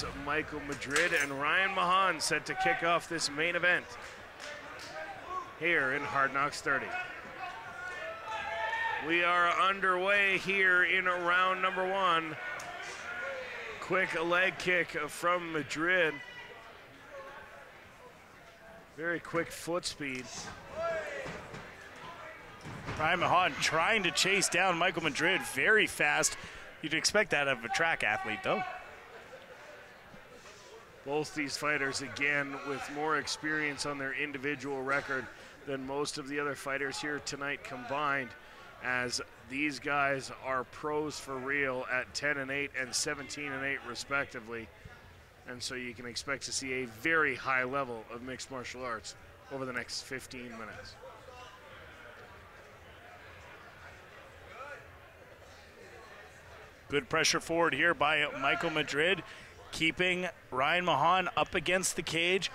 is Michael Madrid and Ryan Machan set to kick off this main event here in Hard Knocks 30. We are underway here in round number 1. Quick leg kick from Madrid. Very quick foot speed. Ryan Machan trying to chase down Michael Madrid very fast. You'd expect that of a track athlete, though. Both these fighters, again, with more experience on their individual record than most of the other fighters here tonight combined, as these guys are pros for real at 10-8 and 17-8 respectively. And so you can expect to see a very high level of mixed martial arts over the next 15 minutes. Good pressure forward here by Michael Madrid, keeping Ryan Machan up against the cage.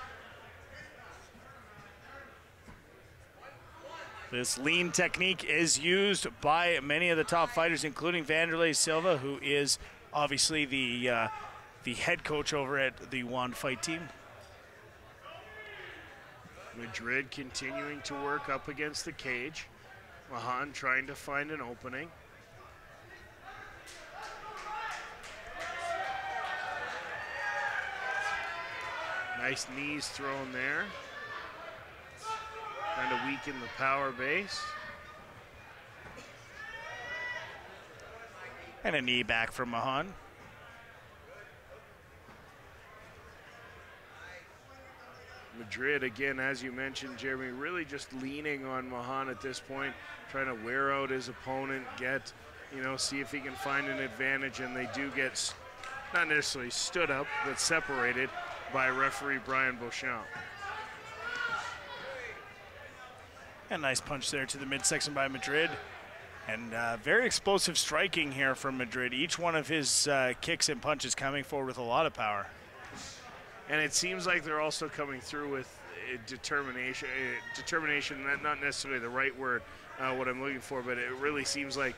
This lean technique is used by many of the top fighters, including Vanderlei Silva, who is obviously the head coach over at the One Fight team. Madrid continuing to work up against the cage. Machan trying to find an opening. Nice knees thrown there. Trying to weaken the power base. And a knee back from Machan. Madrid, again, as you mentioned, Jeremy, really just leaning on Machan at this point, trying to wear out his opponent, see if he can find an advantage, and they do get, not necessarily stood up, but separated by referee Brian Beauchamp. A nice punch there to the midsection by Madrid. And very explosive striking here from Madrid. Each one of his kicks and punches coming forward with a lot of power. And it seems like they're also coming through with determination. Determination, not necessarily the right word, what I'm looking for, but it really seems like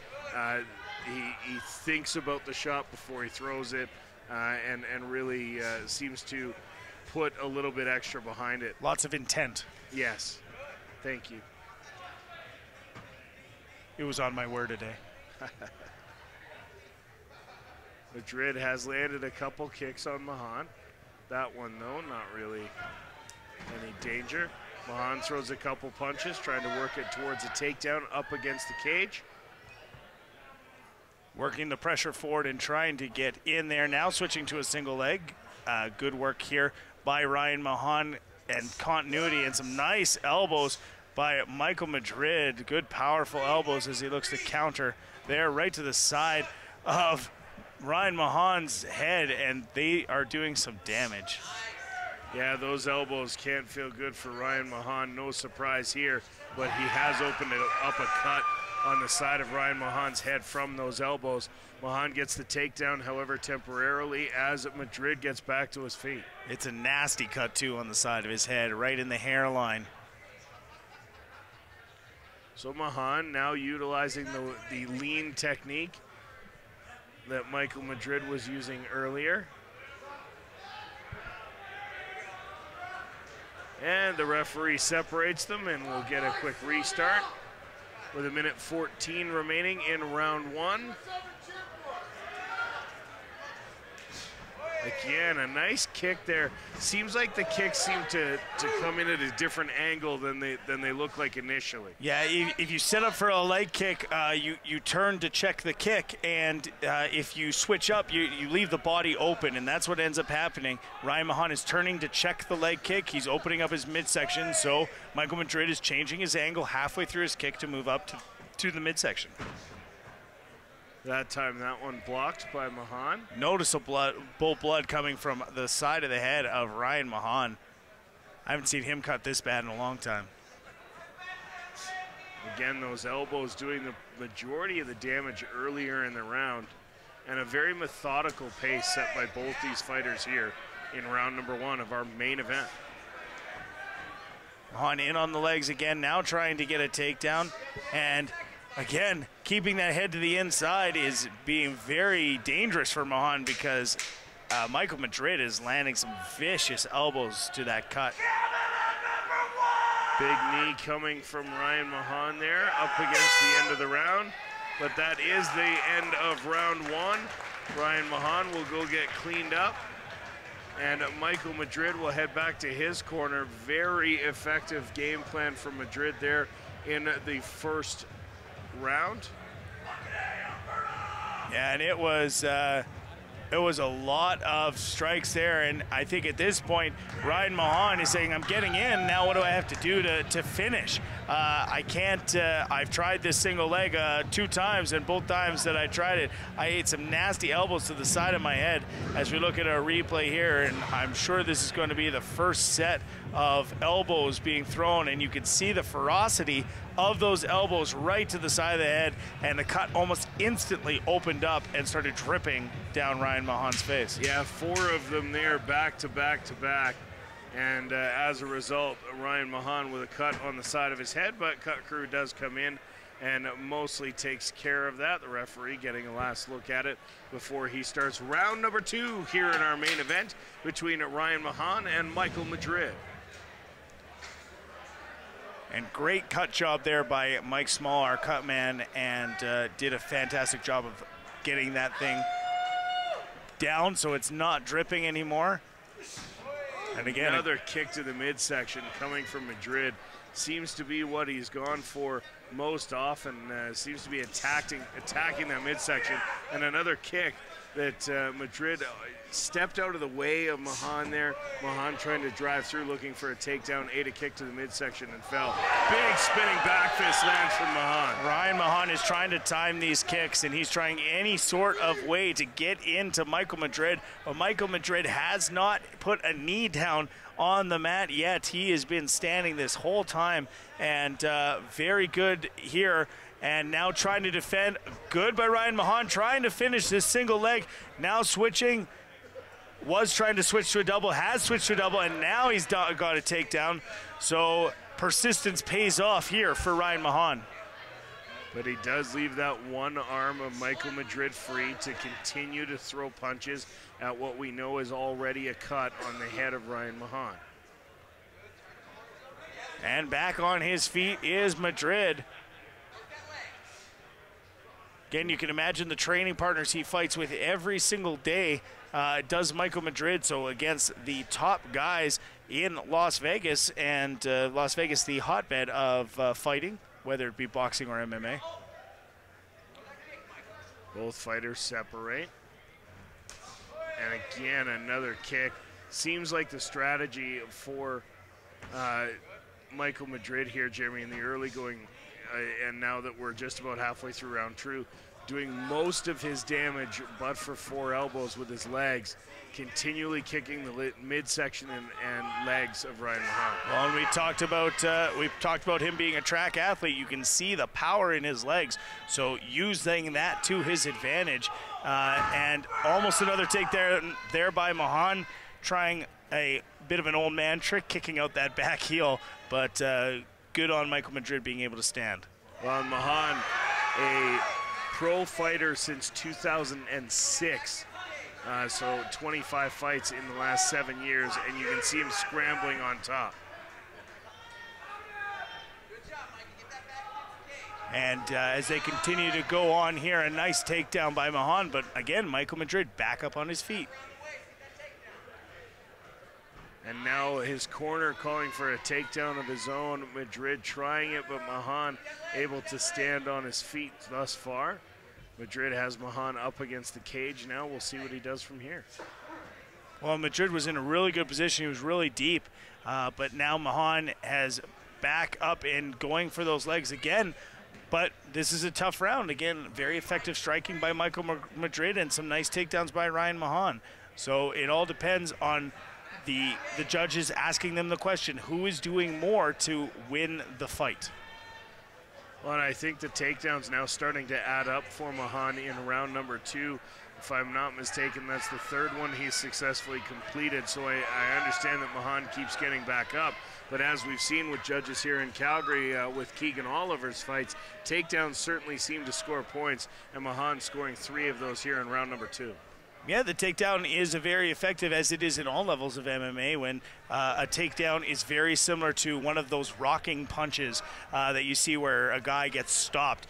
he thinks about the shot before he throws it, and really seems to put a little bit extra behind it. Lots of intent. Yes. Thank you. It was on my word today. Madrid has landed a couple kicks on Machan. That one, though, not really any danger. Machan throws a couple punches, trying to work it towards a takedown up against the cage. Working the pressure forward and trying to get in there. Now switching to a single leg. Good work here by Ryan Machan, and continuity and some nice elbows by Michael Madrid. Good, powerful elbows as he looks to counter there right to the side of Ryan Machan's head, and they are doing some damage. Yeah, those elbows can't feel good for Ryan Machan. No surprise here, but he has opened up a cut on the side of Ryan Machan's head from those elbows. Machan gets the takedown, however, temporarily, as Madrid gets back to his feet. It's a nasty cut, too, on the side of his head, right in the hairline. So Machan now utilizing the lean technique that Michael Madrid was using earlier. And the referee separates them, and we'll get a quick restart with 1:14 remaining in round 1. Again, a nice kick there. Seems like the kicks seem to come in at a different angle than they look like initially. Yeah, if you set up for a leg kick, you turn to check the kick, and if you switch up, you leave the body open, and that's what ends up happening. Ryan Machan is turning to check the leg kick. He's opening up his midsection, so Michael Madrid is changing his angle halfway through his kick to move up to the midsection. That time, that one blocked by Machan. Noticeable blood coming from the side of the head of Ryan Machan. I haven't seen him cut this bad in a long time. Again, those elbows doing the majority of the damage earlier in the round, and a very methodical pace set by both these fighters here in round number 1 of our main event. Machan in on the legs again, now trying to get a takedown, and again, keeping that head to the inside is being very dangerous for Machan, because Michael Madrid is landing some vicious elbows to that cut. Big knee coming from Ryan Mahan there, up against the end of the round. But that is the end of round one. Ryan Mahan will go get cleaned up, and Michael Madrid will head back to his corner. Very effective game plan from Madrid there in the first round. Yeah, and it was a lot of strikes there, and I think at this point, Ryan Mahan is saying, I'm getting in, now what do I have to do to finish? I can't, I've tried this single leg 2 times, and both times that I tried it, I ate some nasty elbows to the side of my head as we look at our replay here, and I'm sure this is going to be the first set of elbows being thrown, and you can see the ferocity of those elbows right to the side of the head, and the cut almost instantly opened up and started dripping down Ryan Mahan's face. Yeah, 4 of them there back to back to back. And as a result, Ryan Mahan with a cut on the side of his head, but cut crew does come in and mostly takes care of that. The referee getting a last look at it before he starts round number 2 here in our main event between Ryan Mahan and Michael Madrid. And great cut job there by Mike Small, our cut man, and did a fantastic job of getting that thing down so it's not dripping anymore. And again, another kick to the midsection coming from Madrid. Seems to be what he's gone for most often. Seems to be attacking that midsection. And another kick that Madrid stepped out of the way of Mahan there. Mahan trying to drive through, looking for a takedown, ate a kick to the midsection and fell. Big spinning back fist lands from Mahan. Ryan Mahan is trying to time these kicks, and he's trying any sort of way to get into Michael Madrid. But Michael Madrid has not put a knee down on the mat yet. He has been standing this whole time, and very good here. And now trying to defend. Good by Ryan Mahan, trying to finish this single leg. Now switching. Was trying to switch to a double, has switched to a double, and now he's got a takedown. So persistence pays off here for Ryan Mahan. But he does leave that one arm of Michael Madrid free to continue to throw punches at what we know is already a cut on the head of Ryan Mahan. And back on his feet is Madrid. Again, you can imagine the training partners he fights with every single day. Does Michael Madrid, so against the top guys in Las Vegas, and Las Vegas the hotbed of fighting, whether it be boxing or MMA. Both fighters separate. And again, another kick. Seems like the strategy for Michael Madrid here, Jeremy, in the early going, and now that we're just about halfway through round 2, doing most of his damage but for 4 elbows with his legs, continually kicking the midsection and legs of Ryan Mahan. Well, and we've talked about him being a track athlete. You can see the power in his legs, so using that to his advantage. And almost another take there by Mahan, trying a bit of an old man trick, kicking out that back heel, but good on Michael Madrid being able to stand. Well, Mahan, a pro fighter since 2006, so 25 fights in the last 7 years, and you can see him scrambling on top. And as they continue to go on here, a nice takedown by Mahan, but again, Michael Madrid back up on his feet. And now his corner calling for a takedown of his own. Madrid trying it, but Mahan able to stand on his feet thus far. Madrid has Mahan up against the cage now. We'll see what he does from here. Well, Madrid was in a really good position. He was really deep, but now Mahan has back up and going for those legs again. But this is a tough round. Again, very effective striking by Michael Madrid and some nice takedowns by Ryan Mahan. So it all depends on the judges asking them the question, who is doing more to win the fight? Well, and I think the takedown's now starting to add up for Mahan in round number 2. If I'm not mistaken, that's the 3rd one he's successfully completed. So I understand that Mahan keeps getting back up. But as we've seen with judges here in Calgary with Keegan Oliver's fights, takedowns certainly seem to score points, and Mahan scoring 3 of those here in round number 2. Yeah, the takedown is very effective, as it is in all levels of MMA, when a takedown is very similar to one of those rocking punches that you see where a guy gets stopped.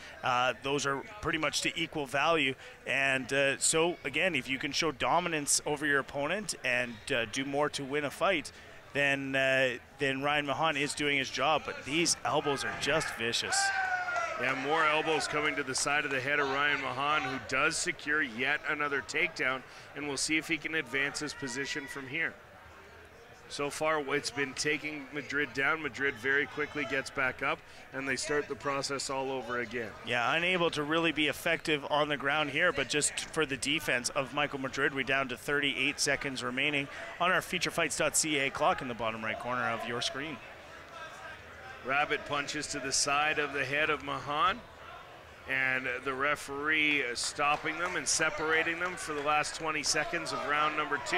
Those are pretty much to equal value. And so, again, if you can show dominance over your opponent and do more to win a fight, then Ryan Mahan is doing his job. But these elbows are just vicious. Yeah, more elbows coming to the side of the head of Ryan Mahan, who does secure yet another takedown, and we'll see if he can advance his position from here. So far, it's been taking Madrid down. Madrid very quickly gets back up, and they start the process all over again. Yeah, unable to really be effective on the ground here, but just for the defense of Michael Madrid, we're down to 38 seconds remaining on our featurefights.ca clock in the bottom right corner of your screen. Rabbit punches to the side of the head of Mahan, and the referee is stopping them and separating them for the last 20 seconds of round number 2.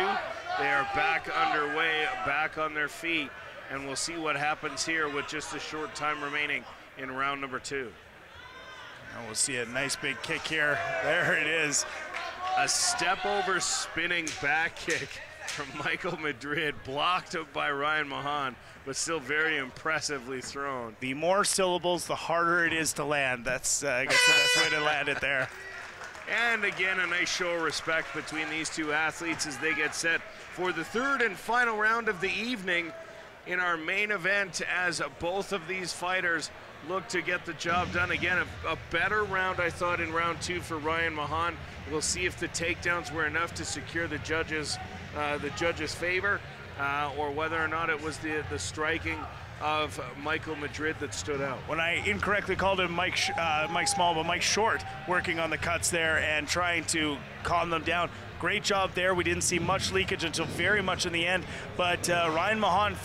They are back underway, back on their feet, and we'll see what happens here with just a short time remaining in round number 2. And we'll see a nice big kick here. There it is. A step over spinning back kick from Michael Madrid, blocked up by Ryan Mahan, but still very impressively thrown. The more syllables, the harder it is to land. That's I guess the best way to land it there. And again, a nice show of respect between these two athletes as they get set for the third and final round of the evening in our main event, as both of these fighters look to get the job done. Again, a better round, I thought, in round 2 for Ryan Mahan. We'll see if the takedowns were enough to secure the judges' favor, or whether or not it was the striking of Michael Madrid that stood out. When I incorrectly called him Mike Small, but Mike Short, working on the cuts there and trying to calm them down. Great job there. We didn't see much leakage until very much in the end, but Ryan Mahan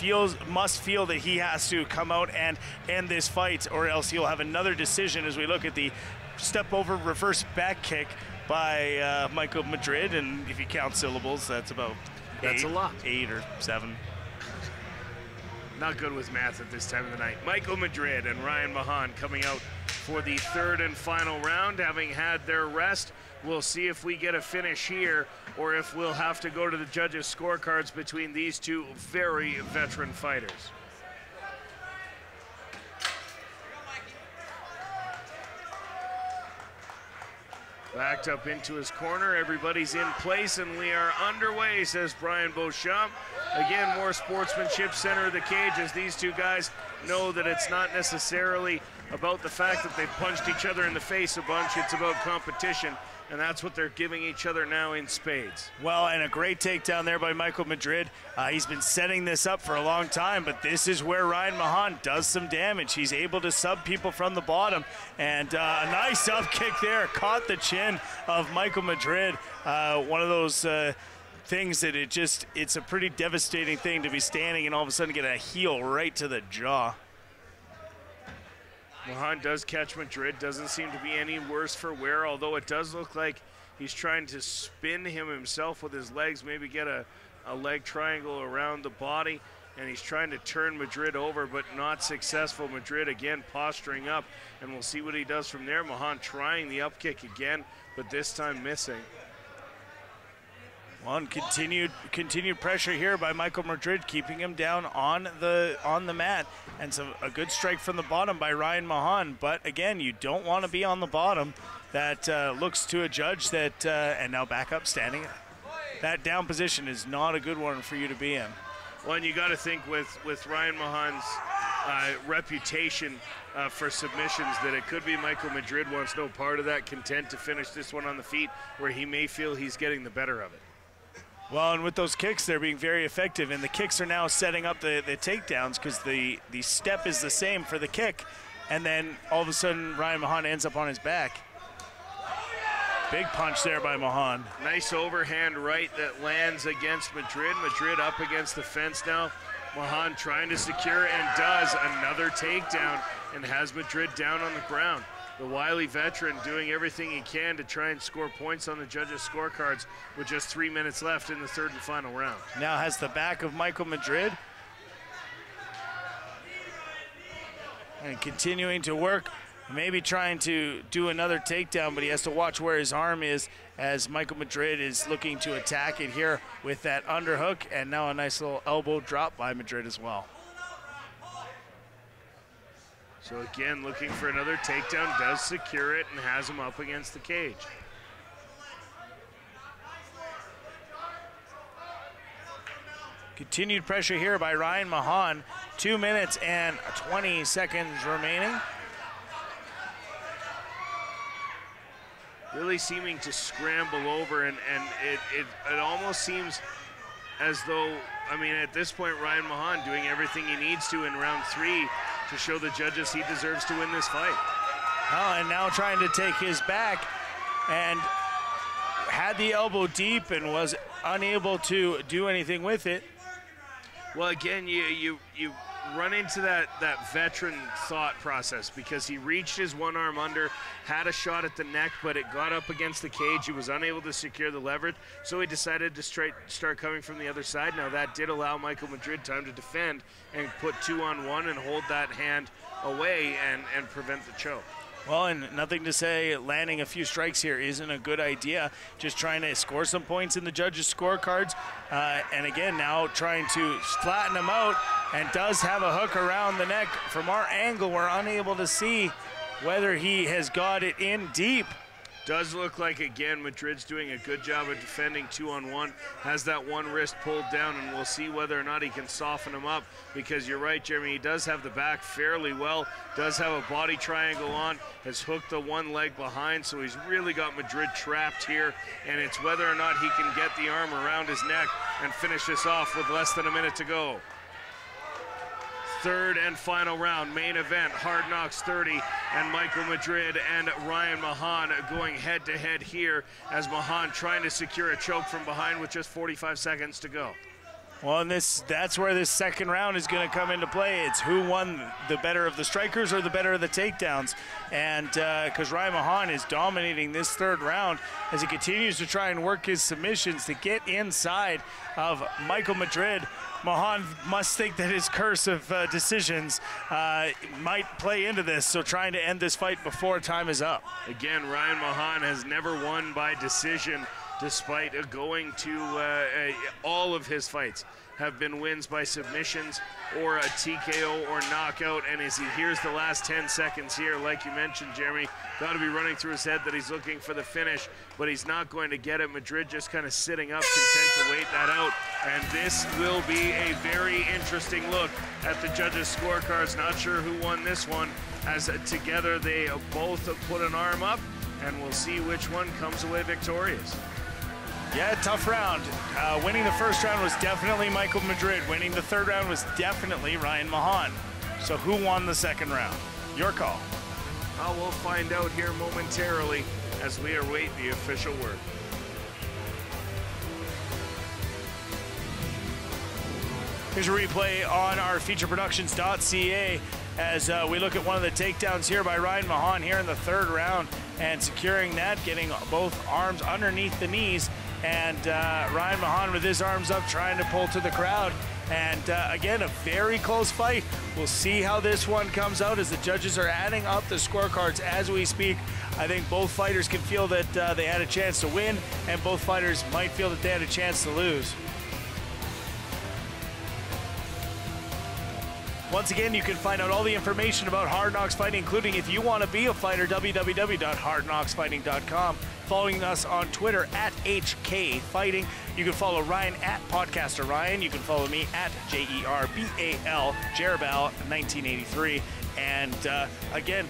must feel that he has to come out and end this fight, or else he'll have another decision as we look at the step over reverse back kick by Michael Madrid. And if you count syllables, that's about a lot. 8 or 7. Not good with math at this time of the night. Michael Madrid and Ryan Mahan coming out for the third and final round, having had their rest. We'll see if we get a finish here, or if we'll have to go to the judges' scorecards between these two very veteran fighters. Backed up into his corner, everybody's in place, and we are underway, says Brian Beauchamp. Again, more sportsmanship, center of the cage, as these two guys know that it's not necessarily about the fact that they've punched each other in the face a bunch, it's about competition, and that's what they're giving each other now in spades. Well, and a great takedown there by Michael Madrid. He's been setting this up for a long time, but this is where Ryan Mahan does some damage. He's able to sub people from the bottom, and a nice up kick there, caught the chin of Michael Madrid. One of those things that it's a pretty devastating thing to be standing and all of a sudden get a heel right to the jaw. Mahan does catch Madrid, doesn't seem to be any worse for wear, although it does look like he's trying to spin him himself with his legs, maybe get a leg triangle around the body, and he's trying to turn Madrid over, but not successful. Madrid again posturing up, and we'll see what he does from there. Mahan trying the up kick again, but this time missing. Well, continued pressure here by Michael Madrid, keeping him down on the mat, and a good strike from the bottom by Ryan Mahan. But again, you don't want to be on the bottom. That looks to a judge that, and now back up standing. That down position is not a good one for you to be in. Well, and you got to think with Ryan Mahan's reputation for submissions, that it could be Michael Madrid wants no part of that, content to finish this one on the feet, where he may feel he's getting the better of it. Well, and with those kicks, they're being very effective, and the kicks are now setting up the takedowns, because the step is the same for the kick, and then all of a sudden Ryan Mahan ends up on his back. Big punch there by Mahan. Nice overhand right that lands against Madrid. Madrid up against the fence now. Mahan trying to secure, and does another takedown, and has Madrid down on the ground. The wily veteran doing everything he can to try and score points on the judges' scorecards with just 3 minutes left in the third and final round. Now has the back of Michael Madrid. And continuing to work maybe trying to do another takedown, but he has to watch where his arm is as Michael Madrid is looking to attack it here with that underhook, and now a nice little elbow drop by Madrid as well. So again, looking for another takedown, does secure it and has him up against the cage. Continued pressure here by Ryan Mahan. 2 minutes and 20 seconds remaining. Really seeming to scramble over, and it almost seems as though, I mean, at this point, Ryan Mahan doing everything he needs to in round 3 to show the judges he deserves to win this fight. Oh, and now trying to take his back, and had the elbow deep and was unable to do anything with it. Well, again, you run into that veteran thought process, because he reached his one arm under, had a shot at the neck, but it got up against the cage. He was unable to secure the leverage, so he decided to start coming from the other side. Now that did allow Michael Madrid time to defend and put 2-on-1 and hold that hand away and prevent the choke. Well, and nothing to say landing a few strikes here isn't a good idea. Just trying to score some points in the judges' scorecards. And again, now trying to flatten him out, and does have a hook around the neck. From our angle, we're unable to see whether he has got it in deep. Does look like, again, Madrid's doing a good job of defending 2-on-1. Has that one wrist pulled down, and we'll see whether or not he can soften him up, because you're right, Jeremy, he does have the back fairly well, does have a body triangle on, has hooked the one leg behind, so he's really got Madrid trapped here, and it's whether or not he can get the arm around his neck and finish this off with less than a minute to go. Third and final round, main event, Hard Knocks 30, and Michael Madrid and Ryan Mahan going head-to-head here, as Mahan trying to secure a choke from behind with just 45 seconds to go. Well, and that's where this second round is going to come into play. It's who won the better of the strikers or the better of the takedowns. And because Ryan Mahan is dominating this third round as he continues to try and work his submissions to get inside of Michael Madrid. Mahan must think that his curse of decisions might play into this, so trying to end this fight before time is up. Again, Ryan Mahan has never won by decision, despite going to all of his fights have been wins by submissions or a TKO or knockout. And as he hears the last 10 seconds here, like you mentioned, Jeremy, got to be running through his head that he's looking for the finish, but he's not going to get it. Madrid just kind of sitting up, content to wait that out. And this will be a very interesting look at the judges' scorecards. Not sure who won this one, as together they both put an arm up, and we'll see which one comes away victorious. Yeah, tough round. Winning the first round was definitely Michael Madrid. Winning the third round was definitely Ryan Mahan. So who won the second round? Your call. We'll find out here momentarily as we await the official word. Here's a replay on our featureproductions.ca as we look at one of the takedowns here by Ryan Mahan here in the third round, and securing that, getting both arms underneath the knees, and Ryan Mahan with his arms up trying to pull to the crowd. And again, a very close fight. We'll see how this one comes out as the judges are adding up the scorecards as we speak. I think both fighters can feel that they had a chance to win, and both fighters might feel that they had a chance to lose. Once again, you can find out all the information about Hard Knocks Fighting, including if you want to be a fighter, www.hardknocksfighting.com. Following us on Twitter at HK Fighting. You can follow Ryan at Podcaster Ryan. You can follow me at JERBAL, Jerabal 1983. And again,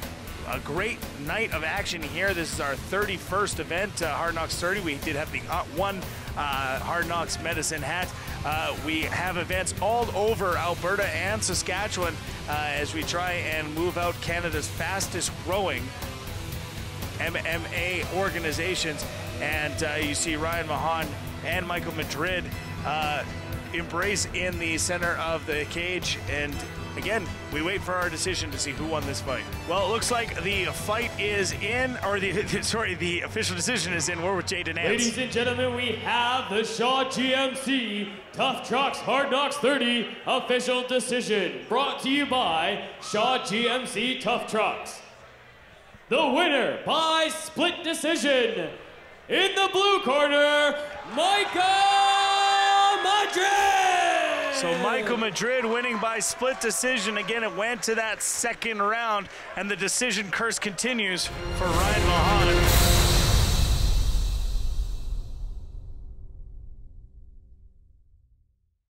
a great night of action here. This is our 31st event, Hard Knocks 30. We did have the one Hard Knocks medicine hat. We have events all over Alberta and Saskatchewan as we try and move out Canada's fastest growing MMA organizations. And you see Ryan Mahan and Michael Madrid embrace in the center of the cage. And again, we wait for our decision to see who won this fight. Well, it looks like the fight is in, or the official decision is in. We're with Jay Denance. Ladies and gentlemen, we have the Shaw GMC Tough Trucks Hard Knocks 30 official decision, brought to you by Shaw GMC Tough Trucks. The winner by split decision, in the blue corner, Michael Madrid! So Michael Madrid winning by split decision. Again, it went to that second round, and the decision curse continues for Ryan Mahan.